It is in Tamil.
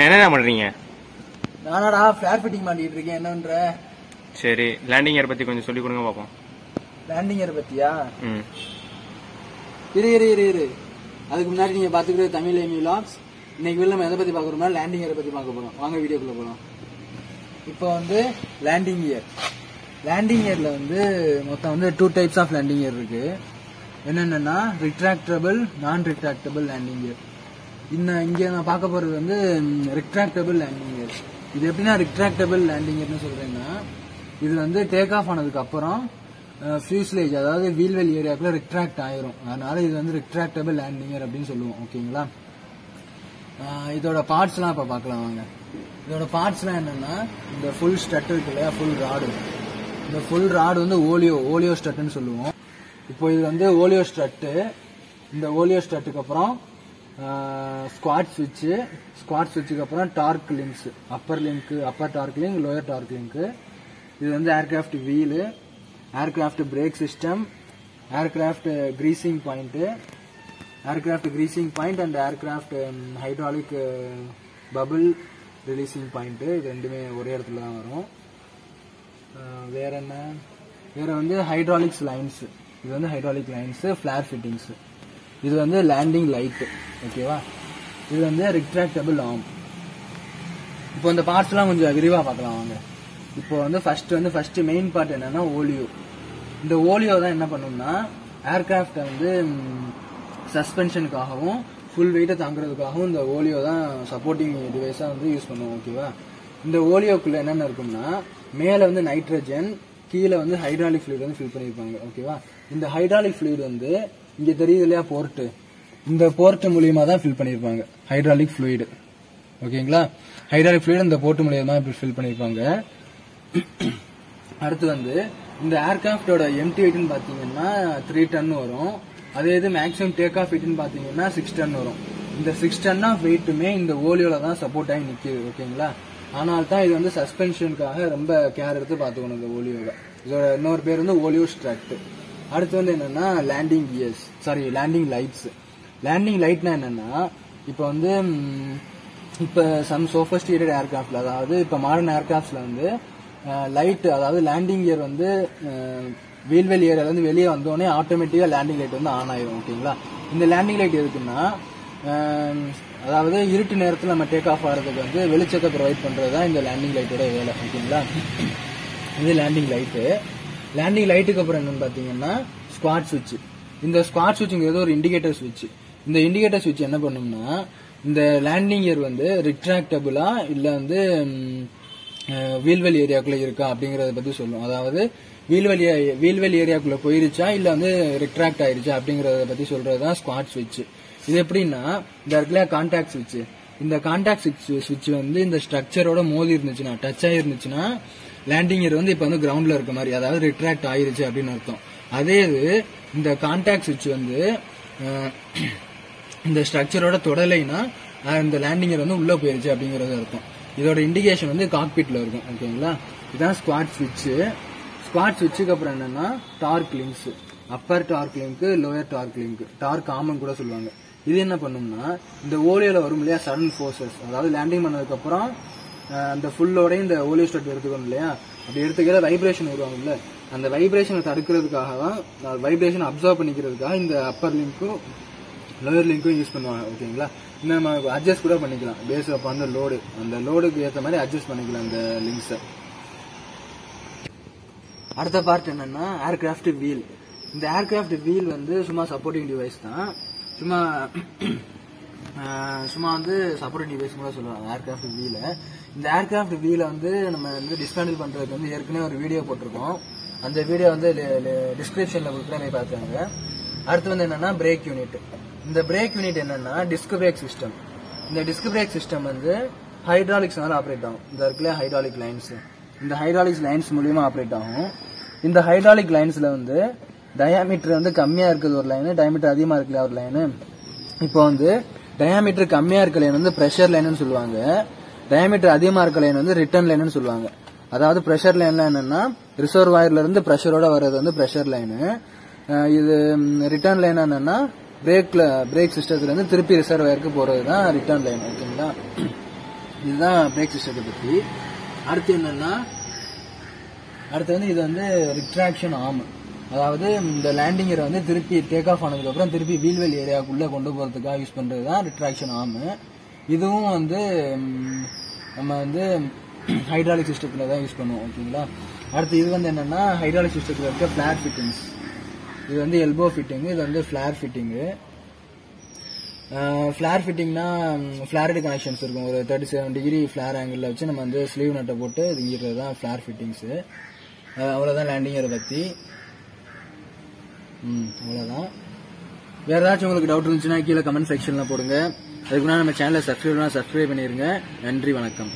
என்ன பண்றீங்க? நானாடா ஃபிளேர் ஃபிட்டிங் பண்ணிட்டு இருக்கேன். என்னன்ற? சரி, லேண்டிங் கியர் பத்தி கொஞ்சம் சொல்லி கொடுங்க பாப்போம். லேண்டிங் கியர் பத்தியா? இரு. அதுக்கு முன்னாடி நீங்க பாத்துக்கிறது தமிழ் ஏமி விலாக்ஸ். இன்னைக்கு நம்ம எதை பத்தி பாக்குறோம்னா லேண்டிங் கியர் பத்தி பார்க்க போறோம். வாங்க வீடியோக்குள்ள போலாம். இப்போ வந்து லேண்டிங் கியர். லேண்டிங் கியர்ல வந்து மொத்தம் வந்து 2 டைப்ஸ் ஆஃப் லேண்டிங் கியர் இருக்கு. என்னென்னா retractable, non-retractable landing gear. இங்க நான் பார்க்க போறது வந்து retractable landing gear. இது எப்படின்னா retractable landing gearனு சொல்றேன்னா, இது வந்து டேக் ஆஃப் ஆனதுக்கு அப்புறம் ஃபியூஸ்லேஜ் அதாவது வீல்வெல் ஏரியாக்குள்ள ரிட்ராக்ட் ஆயிரும். அதனால இது வந்து retractable landing gear அப்படின்னு சொல்லுவோம். ஓகேங்களா? இதோட பார்ட்ஸ்லாம் இப்ப பார்க்கலாம் வாங்க. இதோட பார்ட்ஸ்லாம் என்னன்னா, இந்த ஃபுல் ஸ்ட்ரட் இருக்கு இல்லையா, ஃபுல் ராடு. இந்த ஃபுல் ராடு வந்து ஓலியோ ஸ்ட்ரட்னு சொல்லுவோம். இப்போ இது வந்து ஓலியோ ஸ்ட்ரட்டு. இந்த ஓலியோ ஸ்ட்ரட்டுக்கு அப்புறம் ஸ்குவாட் ஸ்விட்சுக்கு அப்புறம் torque links, upper torque link, lower torque link. இது வந்து aircraft wheel, aircraft brake system, aircraft greasing point and aircraft hydraulic bubble releasing point. இது ரெண்டுமே ஒரே இடத்துல தான் வரும். வேற வந்து ஹைட்ராலிக்ஸ் லைன்ஸ். இது வந்து ஹைட்ராலிக் லைன்ஸ், ஃபிளேர் ஃபிட்டிங்ஸ். இது வந்து லேண்டிங் லைட். ஓகேவா? இது வந்து ரிட்ராக்டபிள் ஆர்ம். இப்போ இந்த பார்ட்ஸ் எல்லாம் கொஞ்சம் விரிவா பார்க்கலாம் வாங்க. இப்போ வந்து ஃபர்ஸ்ட் மெயின் பார்ட் என்னன்னா ஓலியோ. இந்த ஓலியோ தான் என்ன பண்ணும்னா, ஏர்கிராஃப்ட் வந்து சஸ்பென்ஷனுக்காகவும் ஃபுல் வெயிட்டை தாங்குறதுக்காகவும் இந்த ஓலியோ தான் சப்போர்ட்டிங் டிவைஸா வந்து யூஸ் பண்ணுவோம். ஓகேவா? இந்த ஓலியோக்குள்ள என்னென்ன இருக்கும்னா, மேல வந்து நைட்ரஜன், கீழே வந்து ஹைட்ராலிக் ஃப்ளூயிட் வந்து ஃபில் பண்ணிருப்பாங்க. ஓகேவா? இந்த ஹைட்ராலிக் ஃப்ளூயிட் வந்து இங்க தெரியுது இல்லையா போர்ட், இந்த போர்ட் மூலியமா தான் ஃபில் பண்ணிருப்பாங்க ஹைட்ராலிக் ஃப்ளூயிட். ஓகேங்களா? ஹைட்ராலிக் ஃப்ளூயிட் இந்த போர்ட் மூலியமா ஃபில் பண்ணிருப்பாங்க. அடுத்து வந்து இந்த ஏர்கிராஃப்டோட எம்டி வெயிட்னு பாத்தீங்கன்னா 3 டன் வரும். அதே இது மேக்ஸிமம் டேக் ஆஃப் வெயிட்னு பாத்தீங்கன்னா 6 டன் வரும். இந்த 6 டன் ஆஃப் வெயிட்டுமே இந்த ஓலியோல தான் சப்போர்ட் ஆகி நிக்குது. ஓகேங்களா? ஆனால் தான் இது வந்து சஸ்பென்ஷனுக்காக ரொம்ப கேர் எடுத்து பாத்துக்கணும் இந்த ஓலியோவை. இதோட இன்னொரு பேர் வந்து ஓலியோ ஸ்ட்ரட். அடுத்து வந்து என்னன்னா லேண்டிங் லைட்ஸ். லேண்டிங் லைட்னா என்னன்னா, இப்ப சம் சோஃபஸ்டிகேட்டட் ஏர்கிராஃப்ட்ல, அதாவது இப்ப மாடர்ன் ஏர்கிராஃப்ட்ஸ்ல வந்து லைட், அதாவது லேண்டிங் கியர் வந்து வீல்வெல் ஏரியால இருந்து வெளியே வந்தோடனே ஆட்டோமேட்டிக்கா லேண்டிங் லைட் வந்து ஆன் ஆயிரும். ஓகேங்களா? இந்த லேண்டிங் லைட் எதுக்குன்னா, அதாவது இருட்டு நேரத்தில் நம்ம டேக் ஆஃப் ஆகிறதுக்கு வந்து வெளிச்சத்தை ப்ரொவைட் பண்றதுதான் இந்த லேண்டிங் லைட்டோட வேலை. ஓகேங்களா? இது லேண்டிங் லைட்டு. லேண்டிங் லைட்டுக்கு அப்புறம் என்னன்னு பாத்தீங்கன்னா ஸ்குவாட் சுவிட்ச். இந்த ஸ்குவாட் சுவிட்ச்ங்கிறது ஒரு இண்டிகேட்டர் சுவிட்ச். இந்த இண்டிகேட்டர் சுவிட்ச் என்ன பண்ணும்னா, இந்த லேண்டிங் கியர் வந்து ரிட்ராக்டபிளா இல்ல வந்து வீல்வெல் ஏரியாக்குள்ள இருக்கா அப்படிங்கறத பத்தி சொல்லும். அதாவது வீல்வெல் ஏரியாக்குள்ள போயிருச்சா இல்ல வந்து ரிட்ராக்ட் ஆயிருச்சா அப்படிங்கறத பத்தி சொல்றதுதான் ஸ்குவாட் சுவிட்ச். இது எப்படின்னா, இந்த இடத்துல கான்டாக்ட் சுவிட்ச். இந்த கான்டாக்ட் சுவிட்ச் வந்து இந்த ஸ்ட்ரக்சரோட மோதி இருந்துச்சுன்னா, டச் ஆயிருந்துச்சுன்னா லேண்டிங் கியர் வந்து இப்ப வந்து கிரவுண்ட்ல இருக்க மாதிரி, அதாவது ரிட்ராக்ட் ஆயிருச்சு அப்படின்னு அர்த்தம். அதே இது இந்த கான்டாக்ட் சுவிட்ச் வந்து இந்த ஸ்ட்ரக்சரோட தொடலைனா இந்த லேண்டிங் கியர் வந்து உள்ள போயிருச்சு அப்படிங்கறது அர்த்தம். இதோட இண்டிகேஷன் வந்து காக்பிட்ல இருக்கும். ஓகேங்களா? இதான் ஸ்குவாட் சுவிட்ச். ஸ்குவாட் சுவிட்சுக்கு அப்புறம் என்னன்னா torque links, upper torque link, lower torque link, torque arm கூட சொல்லுவாங்க. இது என்ன பண்ணும்னா, இந்த ஓலியோல வரும் இல்லையா சடன் ஃபோர்சஸ், அதாவது லேண்டிங் பண்ணதுக்கு அப்புறம் அந்த ஃபுல்லோட இந்த ஓலியோ ஸ்ட்ரட் எடுத்துக்கணும் இல்லையா, அப்படி எடுத்துக்கிற வைப்ரேஷன் வருவாங்கல்ல, அந்த வைப்ரேஷனை தடுக்கிறதுக்காக தான், வைப்ரேஷன் அப்சர்வ் பண்ணிக்கிறதுக்காக இந்த அப்பர் லிங்க்கும் லோயர் லிங்க்கும் யூஸ் பண்ணுவாங்க. ஓகேங்களா? இன்னும் நம்ம அட்ஜஸ்ட் கூட பண்ணிக்கலாம் பேஸ் அப்ப அந்த லோடுக்கு ஏற்ற மாதிரி அட்ஜஸ்ட் பண்ணிக்கலாம் இந்த லிங்க்ஸை. அடுத்த பார்ட் என்னன்னா ஏர்கிராஃப்ட் வீல். இந்த ஏர்கிராஃப்ட் வீல் வந்து சும்மா சப்போர்ட்டிங் டிவைஸ் தான். சும்மா வந்து சப்போர்ட்டிங் டிவைஸ் கூட சொல்லுவாங்க ஏர்கிராஃப்ட் வீல. இந்த ஏர்கிராஃப்ட் வீல வந்து நம்ம வந்து டிஸ்மேண்டில் பண்றதுக்கு வந்து ஏற்கனவே ஒரு வீடியோ போட்டிருக்கோம். அந்த வீடியோ வந்து டிஸ்கிரிப்ஷன்ல கொடுக்குறேன், பாத்துக்கோங்க. அடுத்து வந்து என்னன்னா பிரேக் யூனிட். இந்த பிரேக் யூனிட் என்னன்னா டிஸ்க் பிரேக் சிஸ்டம். இந்த டிஸ்க் பிரேக் சிஸ்டம் வந்து ஹைட்ராலிக்ஸ்னால ஆப்ரேட் ஆகும். இந்த இருக்குல்ல ஹைட்ராலிக் லைன்ஸ், இந்த ஹைட்ராலிக்ஸ் லைன்ஸ் மூலியமா ஆப்ரேட் ஆகும். இந்த ஹைட்ராலிக் லைன்ஸ்ல வந்து டயாமீட்டர் வந்து கம்மியா இருக்குது ஒரு லைனு, டயாமீட்டர் அதிகமா இருக்குல்ல ஒரு லைனு. இப்போ வந்து டயாமீட்டர் கம்மியா இருக்க லைன் வந்து பிரஷர் லைன்னு சொல்லுவாங்க, டயாமீட்டர் அதிகமா இருக்க லைன் வந்து ரிட்டர்ன் லைன்னு சொல்லுவாங்க. அதாவது பிரஷர் லைன்ல என்னன்னா ரிசர்வாயர்ல இருந்து பிரஷரோட வர்றது வந்து பிரஷர் லைனு. இது ரிட்டர்ன் லைன் என்னன்னா பிரேக் சிஸ்டத்துல இருந்து திருப்பி ரிசர்வாயருக்கு போறதுதான் ரிட்டர்ன் லைன். ஓகேங்களா? இதுதான் பிரேக் சிஸ்டத்தை பத்தி. அடுத்து என்னன்னா, அடுத்து வந்து இது வந்து ரிட்ராக்ஷன் ஆர்ம். அதாவது இந்த லேண்டிங்கரை வந்து திருப்பி டேக் ஆஃப் ஆனதுக்கு அப்புறம் திருப்பி வீல்வெல் ஏரியாவுக்குள்ள கொண்டு போறதுக்காக யூஸ் பண்றது தான் ரிட்ராக்ஷன் ஆர்ம். இதுவும் வந்து நம்ம வந்து ஹைட்ராலிக் சிஸ்டத்துல தான் யூஸ் பண்ணுவோம். ஓகேங்களா. அடுத்து இது வந்து என்னன்னா ஹைட்ராலிக் சிஸ்டத்துல இருக்க ஃபிளார் ஃபிட்டிங்ஸ். இது வந்து எல்போ ஃபிட்டிங், இது வந்து ஃபிளார் ஃபிட்டிங். ஃபிளார் ஃபிட்டிங்னா ஃபிளாரிட் கனெக்ஷன்ஸ் இருக்கும். ஒரு 37 டிகிரி ஃபிளார் ஆங்கிள் வச்சு நம்ம வந்து ஸ்லீவ் நட்டை போட்டு இதுங்கிறது தான் ஃபிளார் ஃபிட்டிங்ஸ். அவ்வளவுதான் லேண்டிங்கரை பத்தி. அவ்வளவுதான். வேற ஏதாச்சும் உங்களுக்கு டவுட் இருந்துச்சுன்னா கீழே கமெண்ட் செக்ஷன்ல போடுங்க. அதுக்கு முன்னாடி நம்ம சேனலை சப்ஸ்கிரைப் பண்ணிருங்க. நன்றி, வணக்கம்.